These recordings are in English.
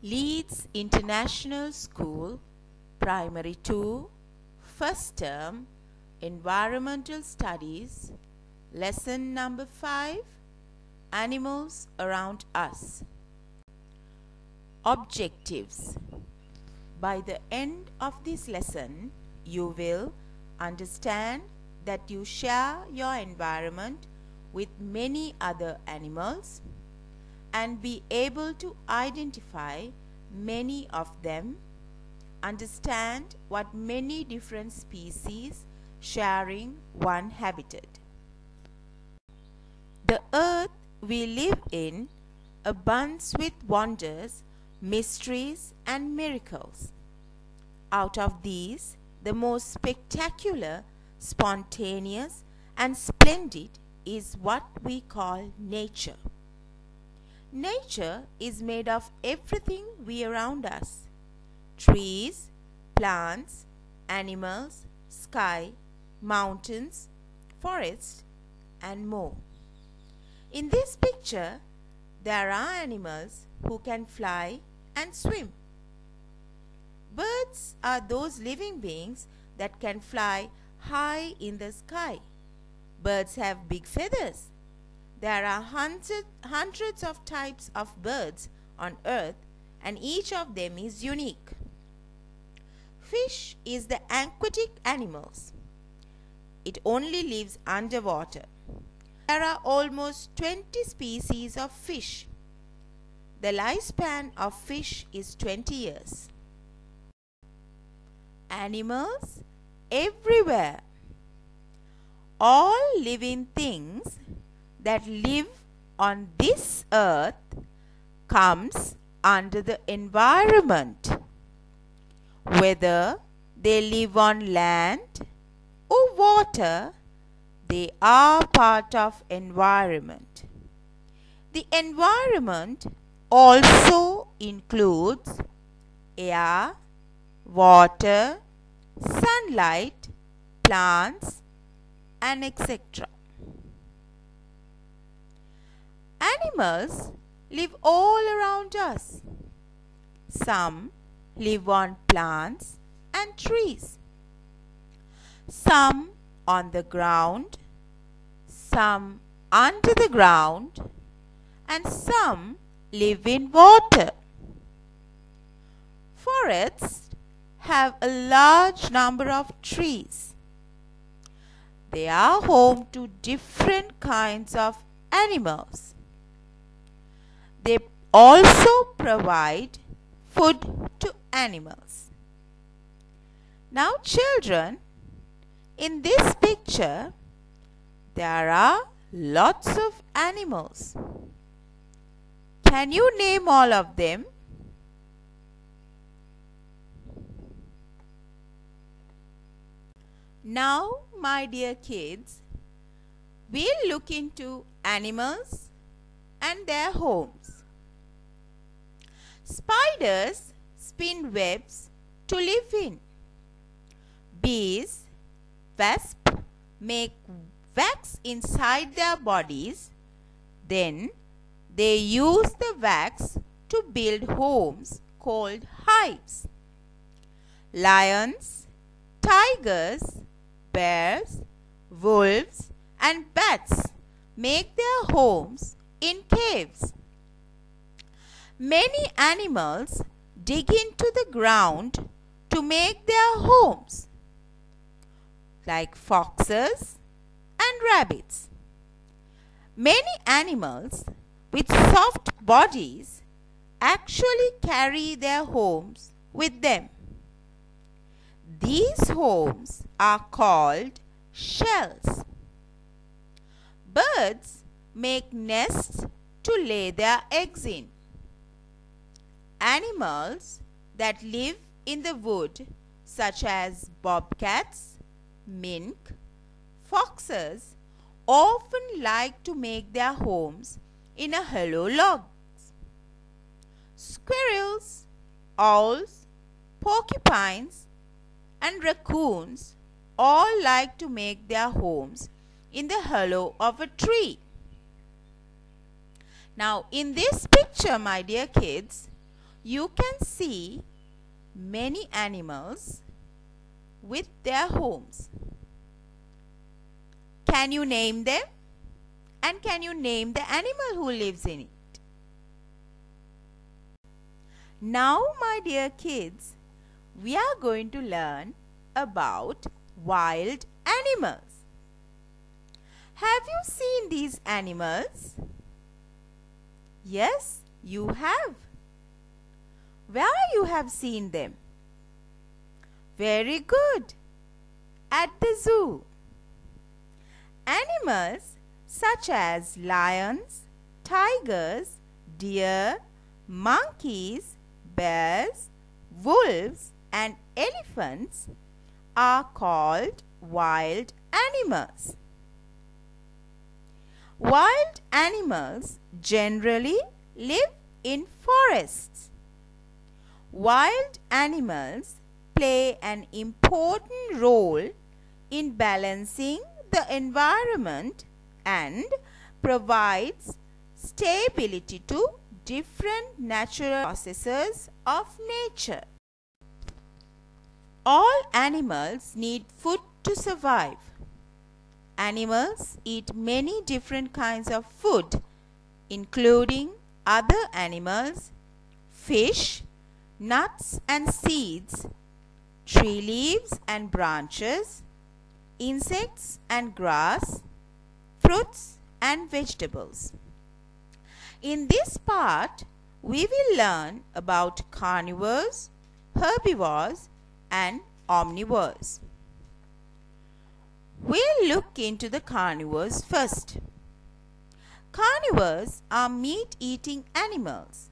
Leeds International School, Primary 2, First Term, Environmental Studies, Lesson number 5, Animals Around Us. Objectives. By the end of this lesson, you will understand that you share your environment with many other animals and be able to identify many of them, understand what many different species sharing one habitat. The earth we live in abounds with wonders, mysteries and miracles. Out of these, the most spectacular, spontaneous and splendid is what we call nature. Nature is made of everything we around us: trees, plants, animals, sky, mountains, forests, and more. In this picture, there are animals who can fly and swim. Birds are those living beings that can fly high in the sky. Birds have big feathers. There are hundreds of types of birds on earth, and each of them is unique. Fish is the aquatic animals. It only lives underwater. There are almost 20 species of fish. The lifespan of fish is 20 years. Animals everywhere. All living things that live on this earth comes under the environment. Whether they live on land or water, they are part of environment. The environment also includes air, water, sunlight, plants, and etc. Animals live all around us. Some live on plants and trees. Some on the ground, some under the ground, and some live in water. Forests have a large number of trees. They are home to different kinds of animals. They also provide food to animals. Now children, in this picture, there are lots of animals. Can you name all of them? Now, my dear kids, we'll look into animals and their homes. Spiders spin webs to live in. Bees, wasps make wax inside their bodies. Then they use the wax to build homes called hives. Lions, tigers, bears, wolves, and bats make their homes in caves. Many animals dig into the ground to make their homes, like foxes and rabbits. Many animals with soft bodies actually carry their homes with them. These homes are called shells. Birds make nests to lay their eggs in. Animals that live in the wood, such as bobcats, mink, foxes, often like to make their homes in a hollow log. Squirrels, owls, porcupines, and raccoons all like to make their homes in the hollow of a tree. Now, in this picture, my dear kids, you can see many animals with their homes. Can you name them? And can you name the animal who lives in it? Now, my dear kids, we are going to learn about wild animals. Have you seen these animals? Yes, you have. Where you have seen them? Very good. At the zoo. Animals such as lions, tigers, deer, monkeys, bears, wolves and elephants are called wild animals. Wild animals generally live in forests. Wild animals play an important role in balancing the environment and provides stability to different natural processes of nature. All animals need food to survive. Animals eat many different kinds of food, including other animals, fish, nuts and seeds, tree leaves and branches, insects and grass, fruits and vegetables. In this part, we will learn about carnivores, herbivores and omnivores. We'll look into the carnivores first. Carnivores are meat-eating animals.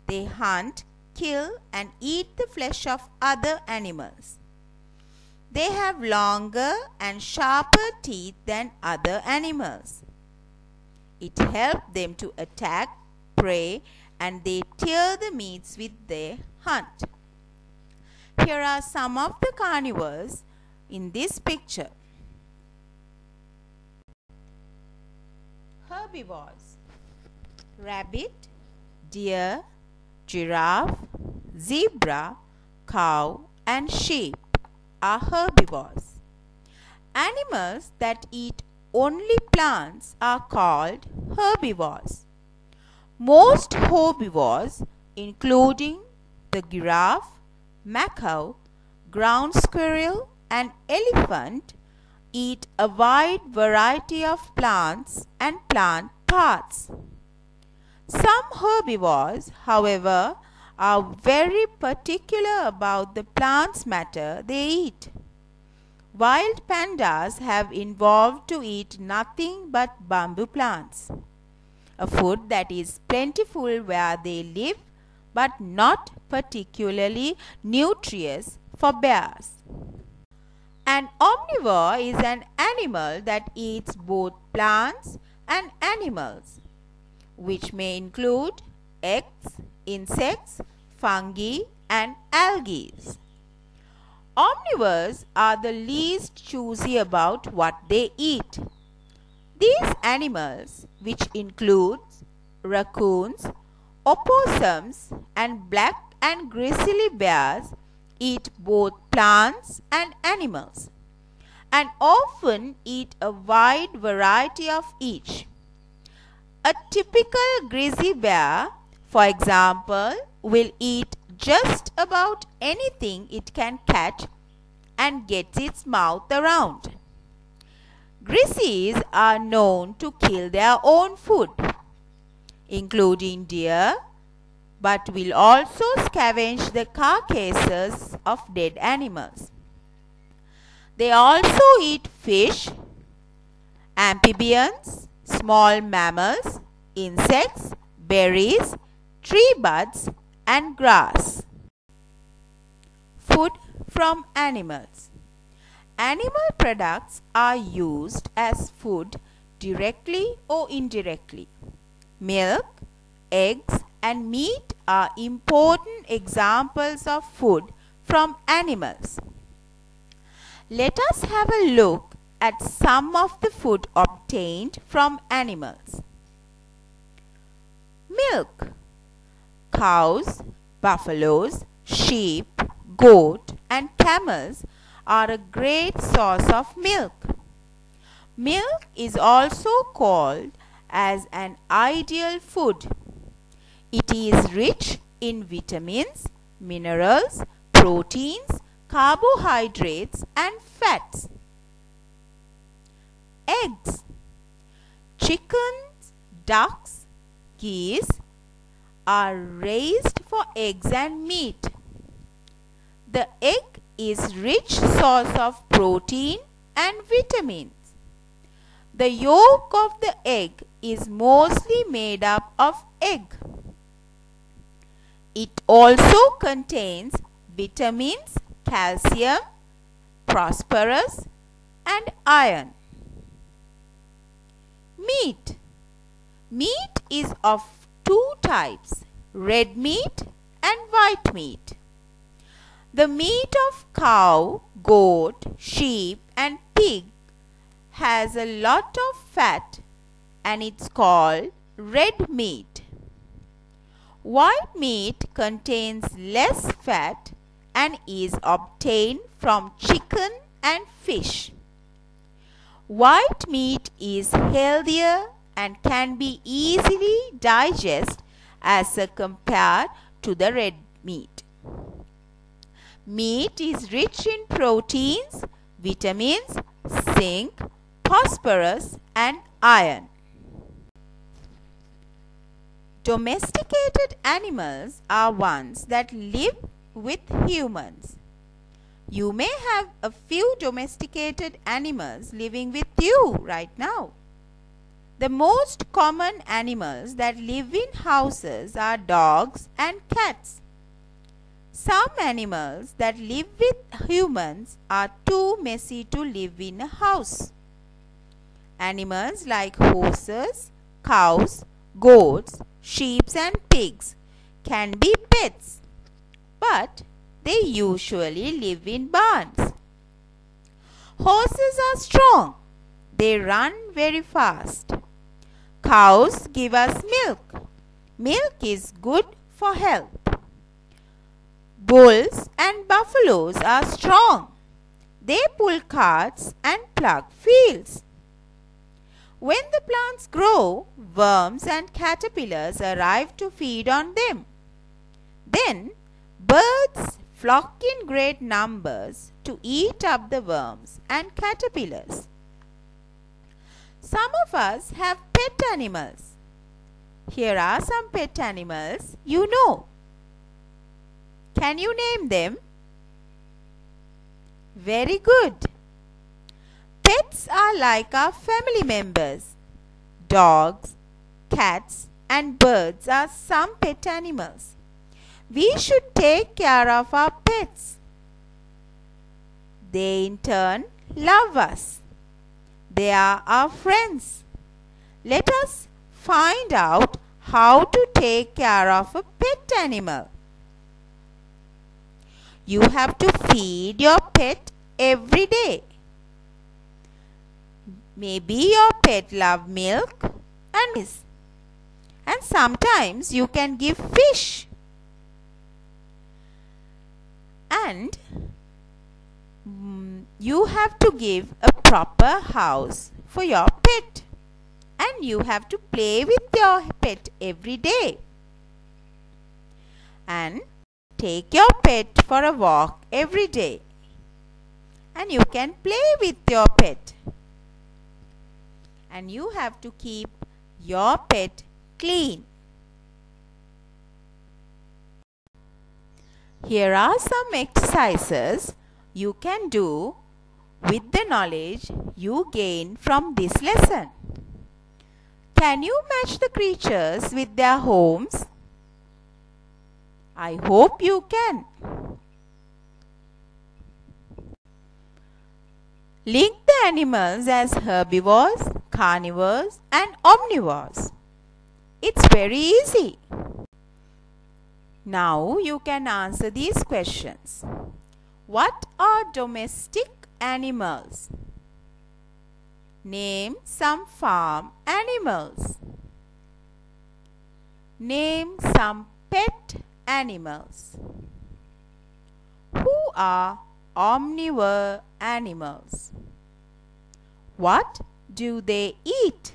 They hunt, kill and eat the flesh of other animals. They have longer and sharper teeth than other animals. It helps them to attack prey and they tear the meats with their hunt. Here are some of the carnivores in this picture. Herbivores: rabbit, deer, giraffe, zebra, cow and sheep are herbivores. Animals that eat only plants are called herbivores. Most herbivores, including the giraffe, macaw, ground squirrel and elephant, eat a wide variety of plants and plant parts. Some herbivores, however, are very particular about the plants matter they eat. Wild pandas have evolved to eat nothing but bamboo plants, a food that is plentiful where they live but not particularly nutritious for bears. An omnivore is an animal that eats both plants and animals, which may include eggs, insects, fungi and algae. Omnivores are the least choosy about what they eat. These animals, which includes raccoons, opossums and black and grizzly bears, eat both plants and animals, and often eat a wide variety of each. A typical grizzly bear, for example, will eat just about anything it can catch and gets its mouth around. Grizzlies are known to kill their own food, including deer, but will also scavenge the carcasses of dead animals. They also eat fish, amphibians, small mammals, insects, berries, tree buds and grass. Food from animals. Animal products are used as food directly or indirectly. Milk, eggs and meat are important examples of food from animals. Let us have a look at some of the food obtained from animals. Milk. Cows Buffaloes, sheep, goat and camels are a great source of milk. Milk is also called as an ideal food. It is rich in vitamins, minerals, proteins, carbohydrates and fats. Eggs. Chickens, ducks, geese are raised for eggs and meat. The egg is rich source of protein and vitamins. The yolk of the egg is mostly made up of egg. It also contains vitamins, calcium, phosphorus and iron. Meat. Meat is of two types, red meat and white meat. The meat of cow, goat, sheep and pig has a lot of fat and it's called red meat. White meat contains less fat and is obtained from chicken and fish. White meat is healthier and can be easily digested as compared to the red meat. Meat is rich in proteins, vitamins, zinc, phosphorus and iron. Domesticated animals are ones that live with humans. You may have a few domesticated animals living with you right now. The most common animals that live in houses are dogs and cats. Some animals that live with humans are too messy to live in a house. Animals like horses, cows, goats, sheep and pigs can be pets, but they usually live in barns. Horses are strong. They run very fast. Cows give us milk. Milk is good for health. Bulls and buffaloes are strong. They pull carts and plough fields. When the plants grow, worms and caterpillars arrive to feed on them. Then birds flock in great numbers to eat up the worms and caterpillars. Some of us have pet animals. Here are some pet animals you know. Can you name them? Very good. Pets are like our family members. Dogs, cats and birds are some pet animals. We should take care of our pets. They in turn love us. They are our friends. Let us find out how to take care of a pet animal. You have to feed your pet every day. Maybe your pet loves milk and sometimes you can give fish. And you have to give a proper house for your pet. And you have to play with your pet every day. And take your pet for a walk every day. And you can play with your pet. And you have to keep your pet clean. Here are some exercises you can do with the knowledge you gain from this lesson. Can you match the creatures with their homes? I hope you can. Link the animals as herbivores, carnivores and omnivores. It's very easy. Now you can answer these questions. What are domestic animals? Name some farm animals. Name some pet animals. Who are omnivore animals? What do they eat?